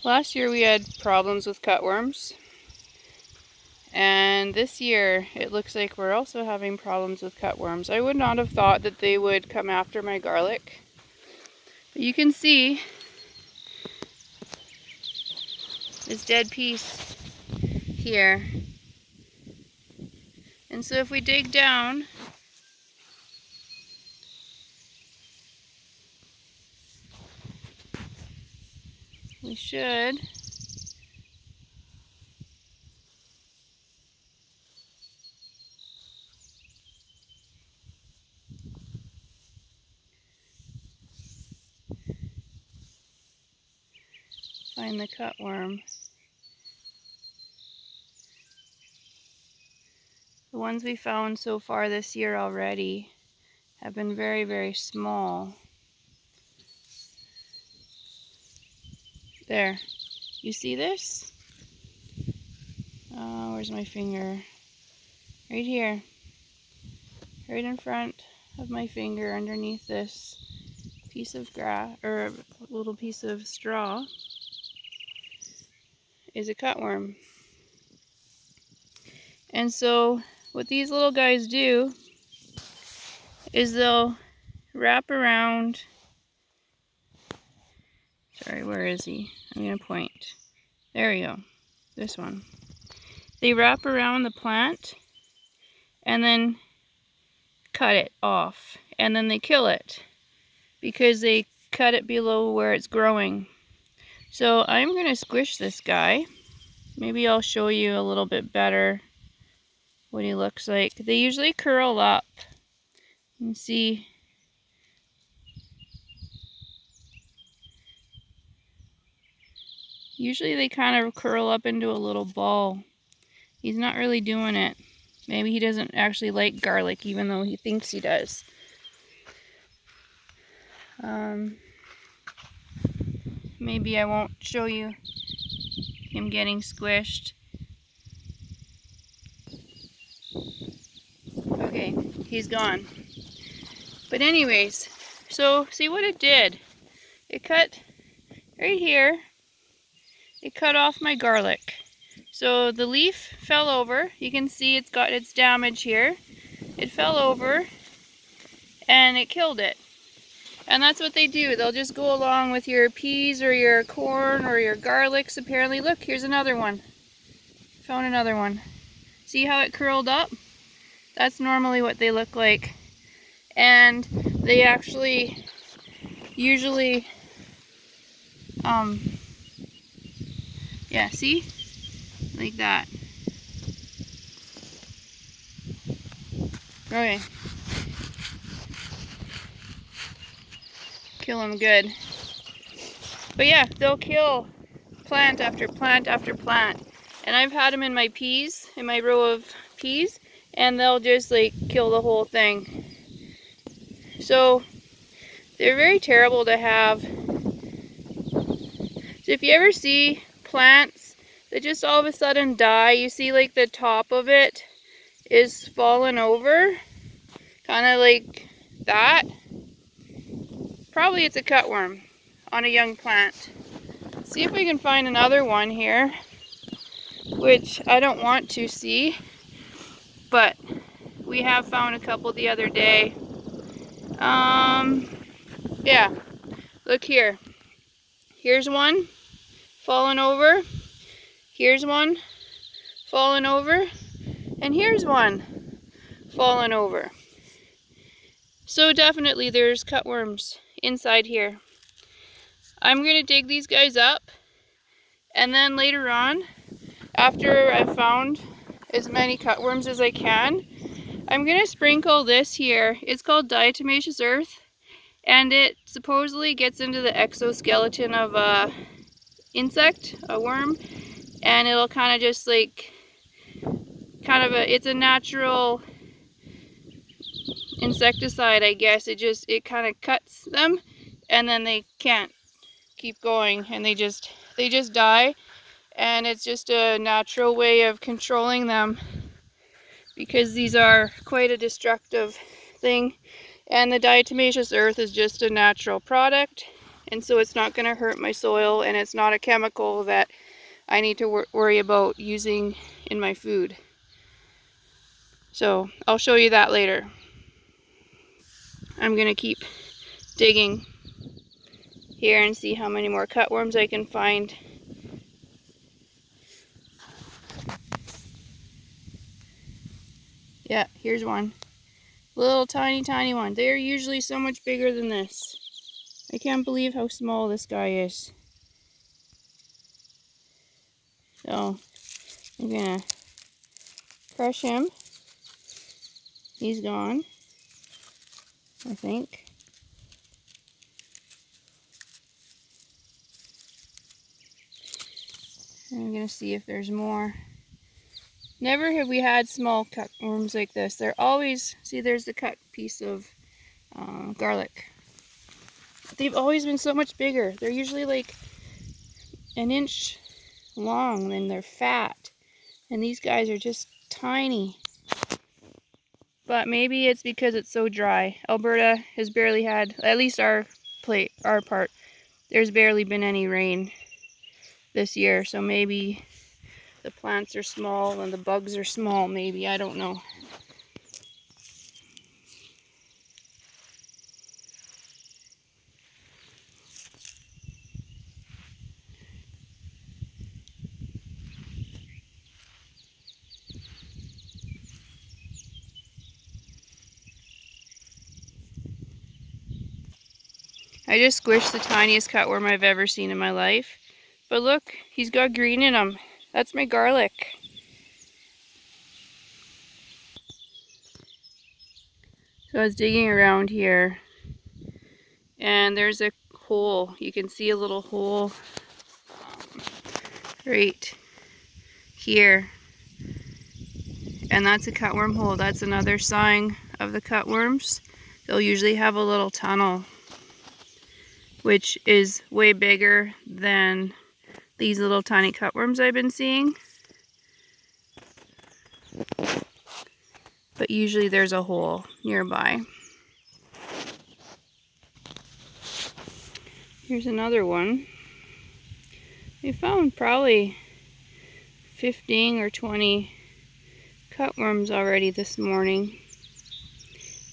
Last year we had problems with cutworms, and this year it looks like we're also having problems with cutworms. I would not have thought that they would come after my garlic, but you can see this dead piece here. And so if we dig down, we should find the cutworm. The ones we found so far this year already have been very, very small. There, you see this? Where's my finger? Right here. Right in front of my finger underneath this piece of grass, or a little piece of straw, is a cutworm. And so what these little guys do is they'll wrap around. Sorry, where is he? I'm going to point. There we go. This one. They wrap around the plant and then cut it off. And then they kill it because they cut it below where it's growing. So I'm going to squish this guy. Maybe I'll show you a little bit better what he looks like. They usually curl up. You can see. Usually they kind of curl up into a little ball. He's not really doing it. Maybe he doesn't actually like garlic, even though he thinks he does. Maybe I won't show you him getting squished. Okay, he's gone. But anyways, so see what it did. It cut right here. It cut off my garlic. So the leaf fell over. You can see it's got its damage here. It fell over and it killed it. And that's what they do. They'll just go along with your peas or your corn or your garlics. Apparently, look, here's another one. Found another one. See how it curled up? That's normally what they look like. And they actually usually, yeah, see? Like that. Okay. Kill them good. But yeah, they'll kill plant after plant after plant. And I've had them in my peas, in my row of peas, and they'll just like kill the whole thing. So they're very terrible to have. So if you ever see plants that just all of a sudden die, you see like the top of it is fallen over, kind of like that. Probably it's a cutworm on a young plant. Let's see if we can find another one here, which I don't want to see, but we have found a couple the other day. Yeah, look here. Here's one fallen over. Here's one fallen over. And here's one fallen over. So definitely there's cutworms inside here. I'm going to dig these guys up, and then later on, after I've found as many cutworms as I can, I'm going to sprinkle this here. It's called diatomaceous earth, and it supposedly gets into the exoskeleton of a insect, a worm, and it'll kind of just like, it's a natural insecticide, I guess. It kind of cuts them, and then they can't keep going, and they just die. And it's just a natural way of controlling them, because these are quite a destructive thing. And the diatomaceous earth is just a natural product, and so it's not going to hurt my soil, and it's not a chemical that I need to worry about using in my food. So I'll show you that later. I'm going to keep digging here and see how many more cutworms I can find. Yeah, here's one. Little tiny one. They're usually so much bigger than this. I can't believe how small this guy is. So I'm gonna crush him. He's gone, I think. And I'm gonna see if there's more. Never have we had small cutworms like this. They're always, see, there's the cut piece of garlic. They've always been so much bigger. They're usually like an inch long, and they're fat. And these guys are just tiny. But maybe it's because it's so dry. Alberta has barely had, at least our part, there's barely been any rain this year. So maybe the plants are small and the bugs are small, maybe. I don't know. I just squished the tiniest cutworm I've ever seen in my life. But look, he's got green in him. That's my garlic. So I was digging around here, and there's a hole. You can see a little hole right here. And that's a cutworm hole. That's another sign of the cutworms. They'll usually have a little tunnel, which is way bigger than these little tiny cutworms I've been seeing. But usually there's a hole nearby. Here's another one. We found probably 15 or 20 cutworms already this morning.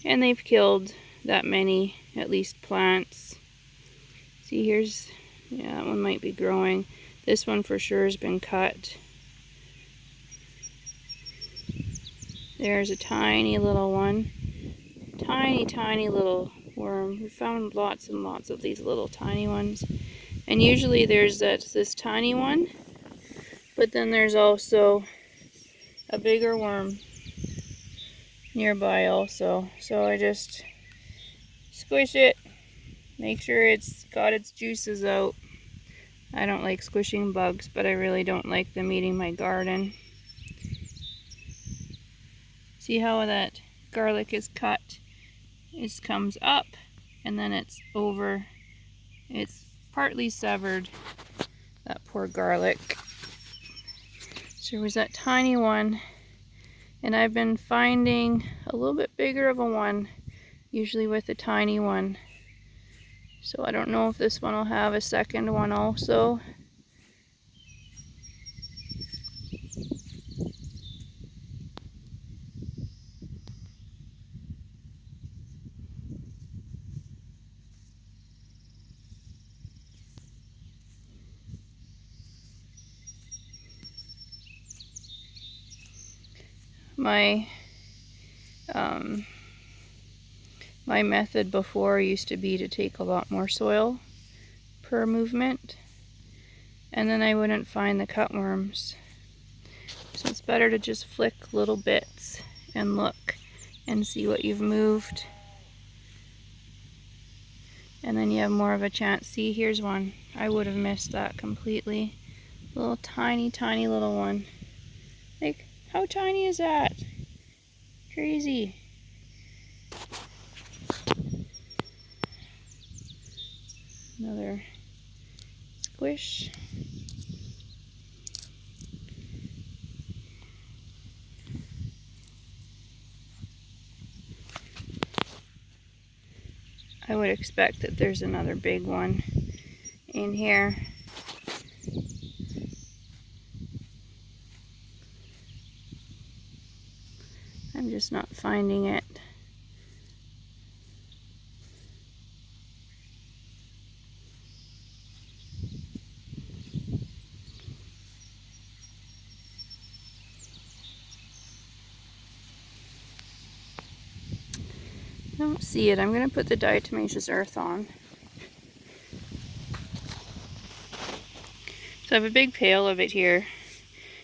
And they've killed that many, at least, plants. See, here's, yeah, that one might be growing. This one for sure has been cut. There's a tiny little one. Tiny little worm. We found lots and lots of these little tiny ones. And usually there's this tiny one, but then there's also a bigger worm nearby also. So I just squish it, make sure it's got its juices out. I don't like squishing bugs, but I really don't like them eating my garden. See how that garlic is cut? It comes up and then it's over. It's partly severed, that poor garlic. So there was that tiny one, and I've been finding a little bit bigger of a one, usually with a tiny one. So I don't know if this one will have a second one also. My method before used to be to take a lot more soil per movement, and then I wouldn't find the cutworms. So it's better to just flick little bits and look and see what you've moved. And then you have more of a chance. See, here's one. I would have missed that completely. Little tiny little one. Like, how tiny is that? Crazy. Another squish. I would expect that there's another big one. in here. I'm just not finding it. I don't see it. I'm going to put the diatomaceous earth on. So I have a big pail of it here,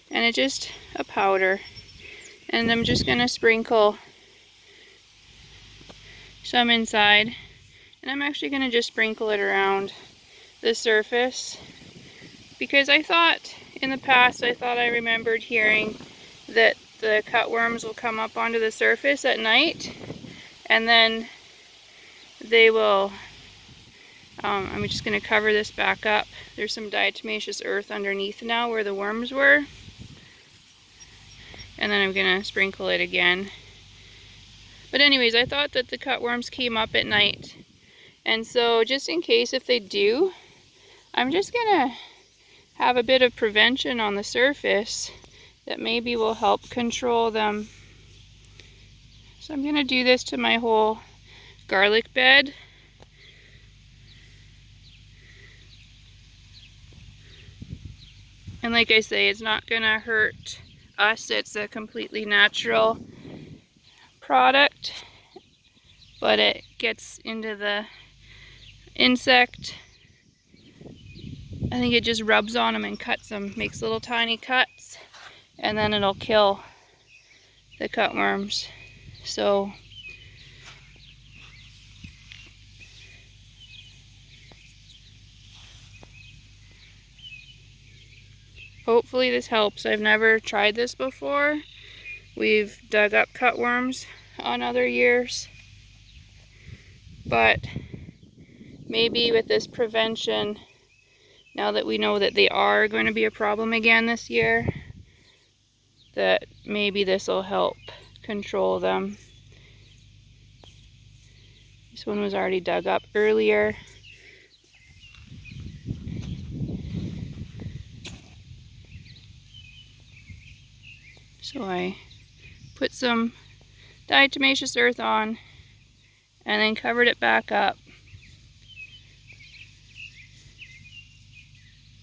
and it's just a powder. And I'm just going to sprinkle some inside. And I'm actually going to just sprinkle it around the surface, because I thought in the past, I remembered hearing that the cutworms will come up onto the surface at night, and then they will, I'm just going to cover this back up. There's some diatomaceous earth underneath now where the worms were, and then I'm going to sprinkle it again. But anyways, I thought that the cutworms came up at night, and so just in case if they do, I'm just going to have a bit of prevention on the surface that maybe will help control them. So I'm going to do this to my whole garlic bed. And like I say, it's not going to hurt us. It's a completely natural product, but it gets into the insect. I think it just rubs on them and cuts them, makes little tiny cuts, and then it'll kill the cutworms. So hopefully this helps. I've never tried this before. We've dug up cutworms on other years, but maybe with this prevention, now that we know that they are going to be a problem again this year, that maybe this will help control them. This one was already dug up earlier. So I put some diatomaceous earth on and then covered it back up,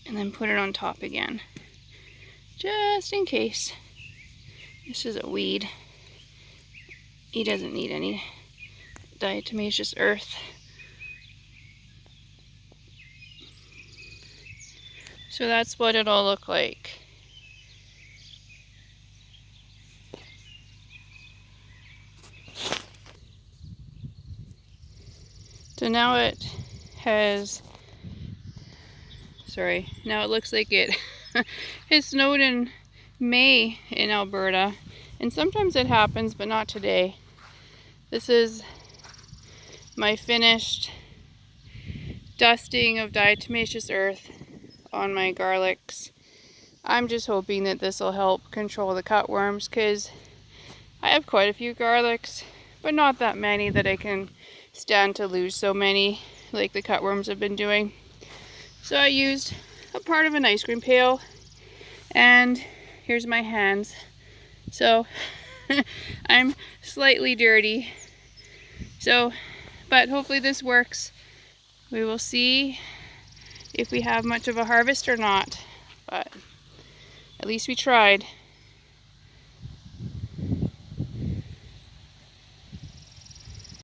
and then put it on top again, just in case. This is a weed. He doesn't need any diatomaceous earth. So that's what it'll look like. So now it has, now it looks like it has snowed in May in Alberta, and sometimes it happens, but not today. This is my finished dusting of diatomaceous earth on my garlics. I'm just hoping that this will help control the cutworms, because I have quite a few garlics, but not that many that I can stand to lose so many like the cutworms have been doing. So I used a part of an ice cream pail, and here's my hands. So I'm slightly dirty. So, but hopefully this works. We will see if we have much of a harvest or not, but at least we tried.